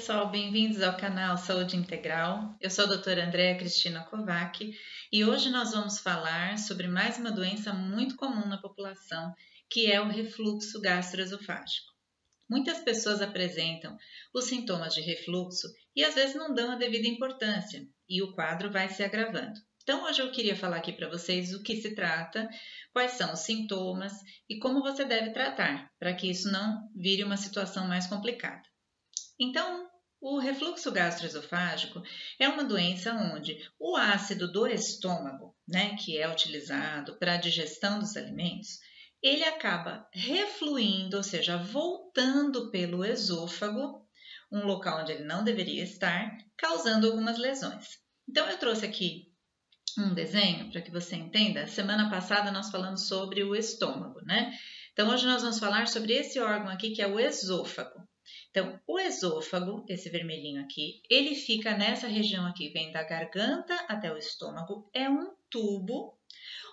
pessoal, bem-vindos ao canal Saúde Integral. Eu sou a doutora Andréa Cristina Kovac e hoje nós vamos falar sobre mais uma doença muito comum na população, que é o refluxo gastroesofágico. Muitas pessoas apresentam os sintomas de refluxo e às vezes não dão a devida importância e o quadro vai se agravando. Então hoje eu queria falar aqui para vocês o que se trata, quais são os sintomas e como você deve tratar, para que isso não vire uma situação mais complicada. Então, o refluxo gastroesofágico é uma doença onde o ácido do estômago, que é utilizado para a digestão dos alimentos, ele acaba refluindo, ou seja, voltando pelo esôfago, um local onde ele não deveria estar, causando algumas lesões. Então, eu trouxe aqui um desenho para que você entenda. Semana passada nós falamos sobre o estômago, Então, hoje nós vamos falar sobre esse órgão aqui que é o esôfago. Então, o esôfago, esse vermelhinho aqui, ele fica nessa região aqui, vem da garganta até o estômago, é um tubo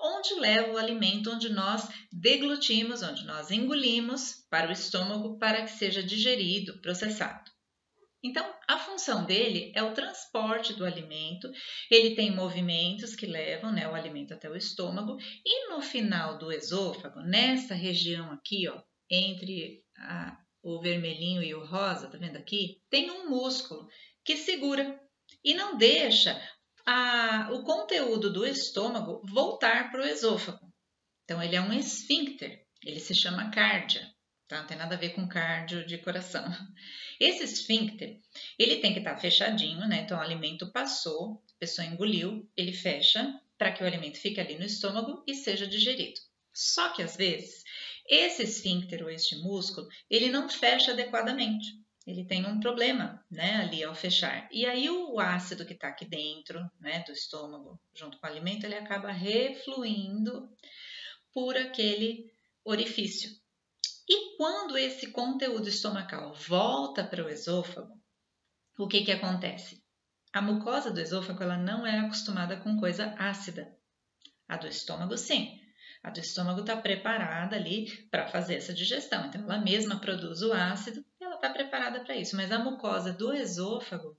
onde leva o alimento, onde nós deglutimos, onde nós engolimos para o estômago para que seja digerido, processado. Então, a função dele é o transporte do alimento, ele tem movimentos que levam o alimento até o estômago e no final do esôfago, nessa região aqui, entre o vermelhinho e o rosa, tá vendo aqui? Tem um músculo que segura e não deixa o conteúdo do estômago voltar para o esôfago. Então, ele é um esfíncter, ele se chama cárdia, tá? Não tem nada a ver com cardio de coração. Esse esfíncter, ele tem que estar fechadinho, Então, o alimento passou, a pessoa engoliu, ele fecha para que o alimento fique ali no estômago e seja digerido. Só que, às vezes, esse esfíncter ou este músculo, ele não fecha adequadamente. Ele tem um problema, ali ao fechar. E aí o ácido que está aqui dentro, do estômago, junto com o alimento, ele acaba refluindo por aquele orifício. E quando esse conteúdo estomacal volta para o esôfago, o que acontece? A mucosa do esôfago ela não é acostumada com coisa ácida. A do estômago, sim. A do estômago está preparada ali para fazer essa digestão. Então, ela mesma produz o ácido e ela está preparada para isso. Mas a mucosa do esôfago,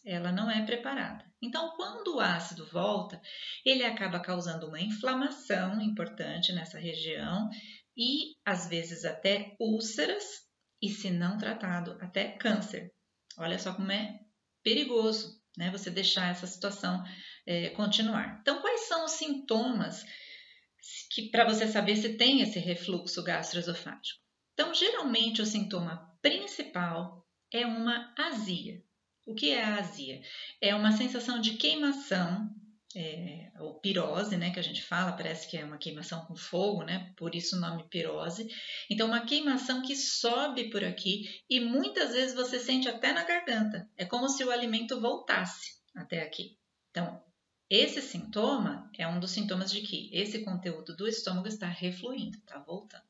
ela não é preparada. Então, quando o ácido volta, ele acaba causando uma inflamação importante nessa região e, às vezes, até úlceras e, se não tratado, até câncer. Olha só como é perigoso, você deixar essa situação continuar. Então, quais são os sintomas para você saber se tem esse refluxo gastroesofágico? Então, geralmente, o sintoma principal é uma azia. O que é a azia? É uma sensação de queimação, ou pirose, que a gente fala, parece que é uma queimação com fogo, por isso o nome pirose. Então, uma queimação que sobe por aqui e muitas vezes você sente até na garganta. É como se o alimento voltasse até aqui. Então, esse sintoma é um dos sintomas de que esse conteúdo do estômago está refluindo, está voltando.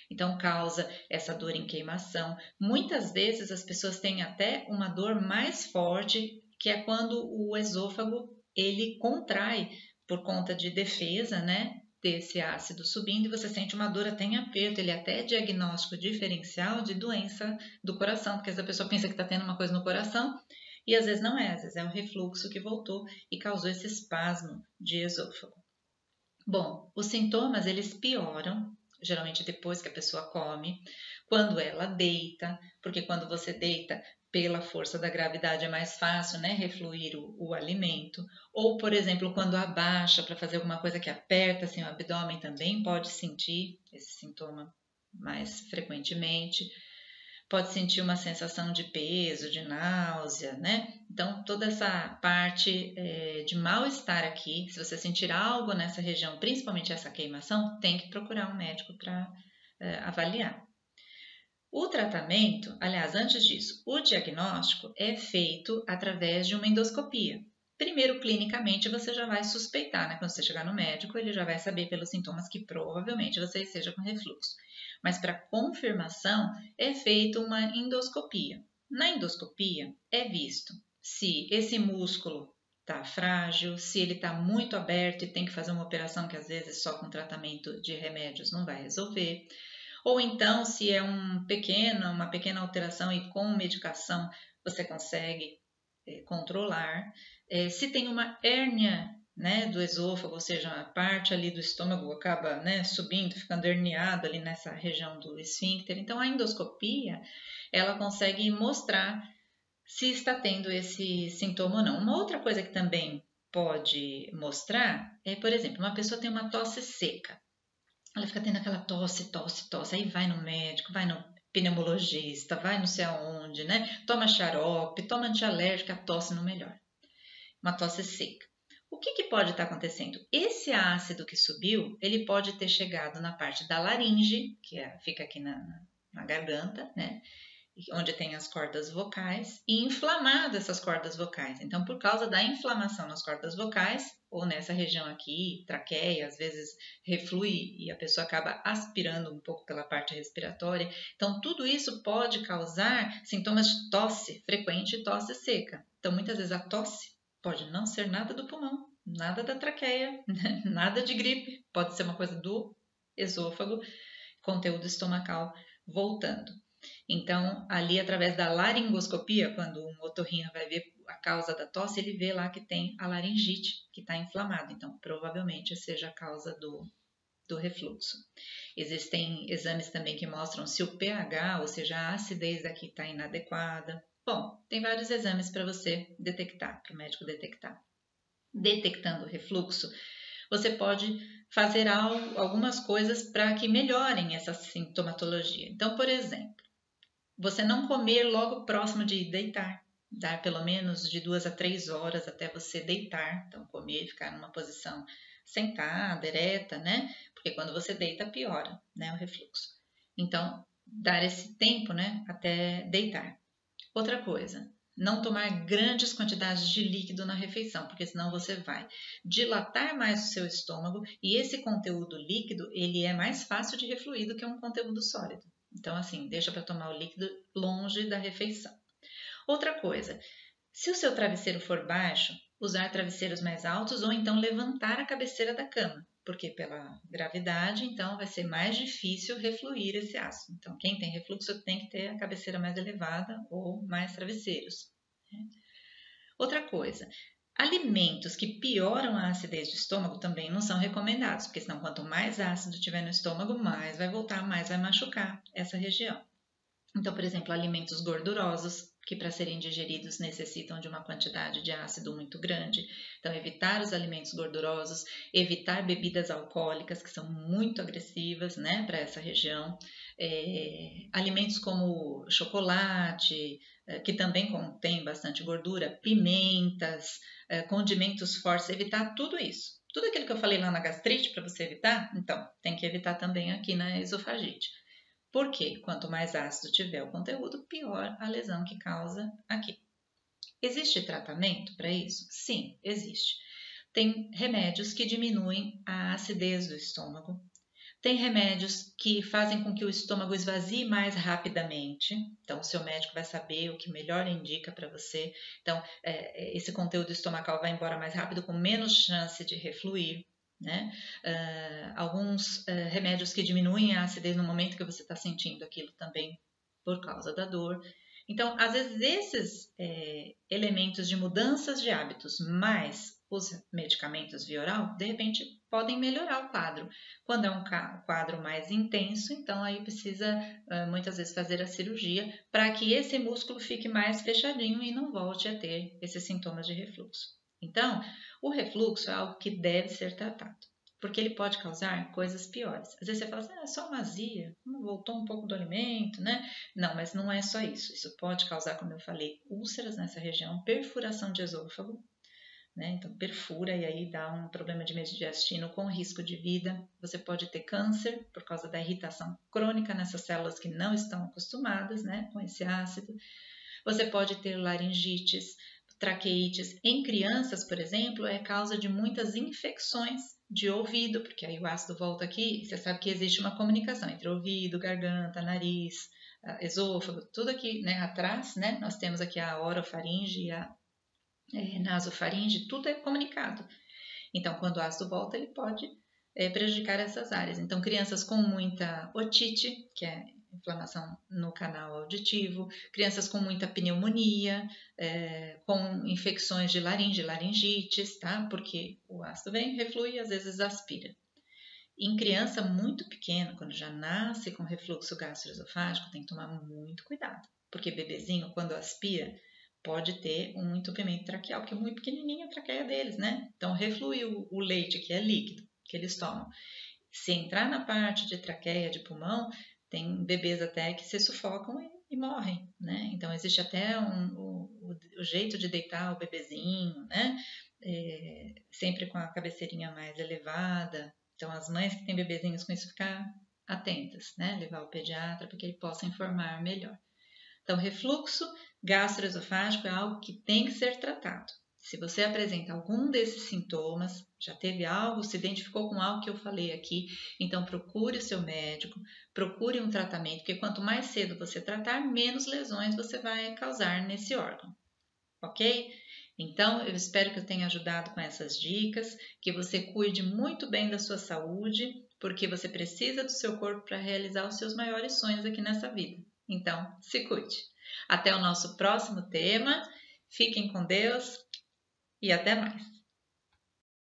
Então, causa essa dor em queimação. Muitas vezes as pessoas têm até uma dor mais forte, que é quando o esôfago ele contrai por conta de defesa, desse ácido subindo e você sente uma dor até em aperto. Ele até é diagnóstico diferencial de doença do coração, porque essa pessoa pensa que está tendo uma coisa no coração e às vezes não é, às vezes é um refluxo que voltou e causou esse espasmo de esôfago. Bom, os sintomas eles pioram, geralmente depois que a pessoa come, quando ela deita, porque quando você deita, pela força da gravidade é mais fácil, refluir o alimento. Ou, por exemplo, quando abaixa para fazer alguma coisa que aperta assim, o abdômen, também pode sentir esse sintoma mais frequentemente. Pode sentir uma sensação de peso, de náusea, Então, toda essa parte de mal-estar aqui, se você sentir algo nessa região, principalmente essa queimação, tem que procurar um médico para avaliar. O tratamento, aliás, antes disso, o diagnóstico é feito através de uma endoscopia. Primeiro, clinicamente, você já vai suspeitar, Quando você chegar no médico, ele já vai saber pelos sintomas que provavelmente você esteja com refluxo. Mas para confirmação, é feita uma endoscopia. Na endoscopia, é visto se esse músculo está frágil, se ele está muito aberto e tem que fazer uma operação que às vezes só com tratamento de remédios não vai resolver. Ou então, se é uma pequena alteração e com medicação você consegue controlar. Se tem uma hérnia, né, do esôfago, ou seja, a parte ali do estômago acaba, né, subindo, ficando herniado ali nessa região do esfíncter. Então, a endoscopia, ela consegue mostrar se está tendo esse sintoma ou não. Uma outra coisa que também pode mostrar é, por exemplo, uma pessoa tem uma tosse seca. Ela fica tendo aquela tosse, aí vai no médico, vai no pneumologista, vai não sei aonde, né? Toma xarope, toma antialérgico, a tosse não melhora. Uma tosse seca. O que pode estar acontecendo? Esse ácido que subiu, ele pode ter chegado na parte da laringe, que fica aqui na garganta, né? Onde tem as cordas vocais, e inflamado essas cordas vocais. Então, por causa da inflamação nas cordas vocais, ou nessa região aqui, traqueia, às vezes reflui e a pessoa acaba aspirando um pouco pela parte respiratória. Então, tudo isso pode causar sintomas de tosse frequente e tosse seca. Então, muitas vezes a tosse pode não ser nada do pulmão, nada da traqueia, nada de gripe, pode ser uma coisa do esôfago, conteúdo estomacal voltando. Então, ali através da laringoscopia, quando um otorrino vai ver a causa da tosse, ele vê lá que tem a laringite, que está inflamada. Então, provavelmente seja a causa do refluxo. Existem exames também que mostram se o pH, ou seja, a acidez aqui está inadequada. Bom, tem vários exames para você detectar, para o médico detectar. Detectando o refluxo, você pode fazer algumas coisas para que melhorem essa sintomatologia. Então, por exemplo, você não comer logo próximo de deitar, dar pelo menos de 2 a 3 horas até você deitar. Então, comer e ficar numa posição sentada, ereta, né? Porque quando você deita, piora, né, o refluxo. Então, dar esse tempo, né, até deitar. Outra coisa, não tomar grandes quantidades de líquido na refeição, porque senão você vai dilatar mais o seu estômago e esse conteúdo líquido, ele é mais fácil de refluir do que um conteúdo sólido. Então, assim, deixa para tomar o líquido longe da refeição. Outra coisa, se o seu travesseiro for baixo, usar travesseiros mais altos ou então levantar a cabeceira da cama, porque pela gravidade, então, vai ser mais difícil refluir esse ácido. Então, quem tem refluxo tem que ter a cabeceira mais elevada ou mais travesseiros. Outra coisa, alimentos que pioram a acidez do estômago também não são recomendados, porque senão quanto mais ácido tiver no estômago, mais vai voltar, mais vai machucar essa região. Então, por exemplo, alimentos gordurosos, que para serem digeridos necessitam de uma quantidade de ácido muito grande. Então, evitar os alimentos gordurosos, evitar bebidas alcoólicas, que são muito agressivas, né, para essa região. Alimentos como chocolate, que também contém bastante gordura, pimentas, condimentos fortes, evitar tudo isso. Tudo aquilo que eu falei lá na gastrite para você evitar, então, tem que evitar também aqui na esofagite. Porque quanto mais ácido tiver o conteúdo, pior a lesão que causa aqui. Existe tratamento para isso? Sim, existe. Tem remédios que diminuem a acidez do estômago. Tem remédios que fazem com que o estômago esvazie mais rapidamente. Então, o seu médico vai saber o que melhor indica para você. Então, esse conteúdo estomacal vai embora mais rápido, com menos chance de refluir. Né? Alguns remédios que diminuem a acidez no momento que você está sentindo aquilo também por causa da dor. Então, às vezes, esses elementos de mudanças de hábitos, mais os medicamentos via oral, de repente podem melhorar o quadro. Quando é um quadro mais intenso, então aí precisa muitas vezes fazer a cirurgia para que esse músculo fique mais fechadinho e não volte a ter esses sintomas de refluxo. Então, o refluxo é algo que deve ser tratado, porque ele pode causar coisas piores. Às vezes você fala assim, é só uma azia, voltou um pouco do alimento, né? Não, mas não é só isso. Isso pode causar, como eu falei, úlceras nessa região, perfuração de esôfago, né? Então, perfura e aí dá um problema de mediastino com risco de vida. Você pode ter câncer por causa da irritação crônica nessas células que não estão acostumadas, né, com esse ácido. Você pode ter laringites, traqueites. Em crianças, por exemplo, é causa de muitas infecções de ouvido, porque aí o ácido volta aqui, você sabe que existe uma comunicação entre ouvido, garganta, nariz, esôfago, tudo aqui, né, atrás, né, nós temos aqui a orofaringe e a nasofaringe, tudo é comunicado. Então, quando o ácido volta, ele pode prejudicar essas áreas. Então, crianças com muita otite, que é inflamação no canal auditivo, crianças com muita pneumonia, com infecções de laringe, laringites, tá? Porque o ácido vem, reflui e às vezes aspira. Em criança muito pequena, quando já nasce com refluxo gastroesofágico, tem que tomar muito cuidado, porque bebezinho, quando aspira, pode ter um entupimento traqueal, que é muito pequenininha a traqueia deles, né? Então, reflui o leite, que é líquido, que eles tomam. Se entrar na parte de traqueia, de pulmão, tem bebês até que se sufocam e morrem, né? Então, existe até o jeito de deitar o bebezinho, né? Sempre com a cabeceirinha mais elevada. Então, as mães que têm bebezinhos com isso, ficar atentas, né? Levar o pediatra para que ele possa informar melhor. Então, refluxo gastroesofágico é algo que tem que ser tratado. Se você apresenta algum desses sintomas, já teve algo, se identificou com algo que eu falei aqui, então procure o seu médico, procure um tratamento, porque quanto mais cedo você tratar, menos lesões você vai causar nesse órgão, ok? Então, eu espero que eu tenha ajudado com essas dicas, que você cuide muito bem da sua saúde, porque você precisa do seu corpo para realizar os seus maiores sonhos aqui nessa vida. Então, se cuide. Até o nosso próximo tema. Fiquem com Deus e até mais.